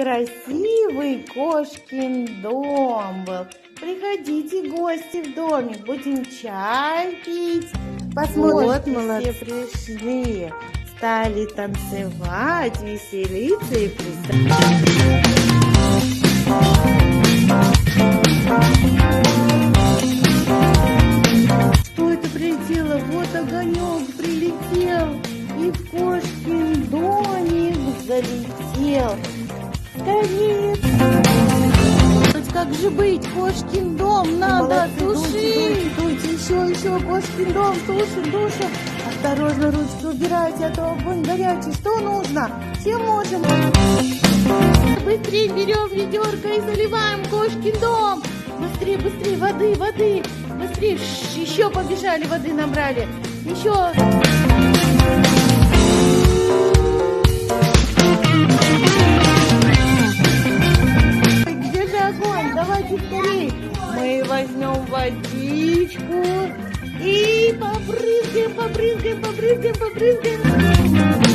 красивый кошкин дом был. Приходите, гости, в домик, будем чай пить. Посмотрите, вот все пришли, стали танцевать, веселиться и плясать. Что это прилетело? Вот огонек прилетел и в кошкин домик залетел. Скорее! Как же быть? Кошкин дом надо тушить. Дуйте, еще, кошкин дом, тушим. Осторожно, ручки убирайте, а то огонь горячий. Что нужно? Все можем. Быстрее берем ведерко и заливаем кошкин дом. Быстрее, воды. Быстрее, еще побежали, воды набрали. Еще. Давайте скорее. Мы возьмем водичку и побрызгаем.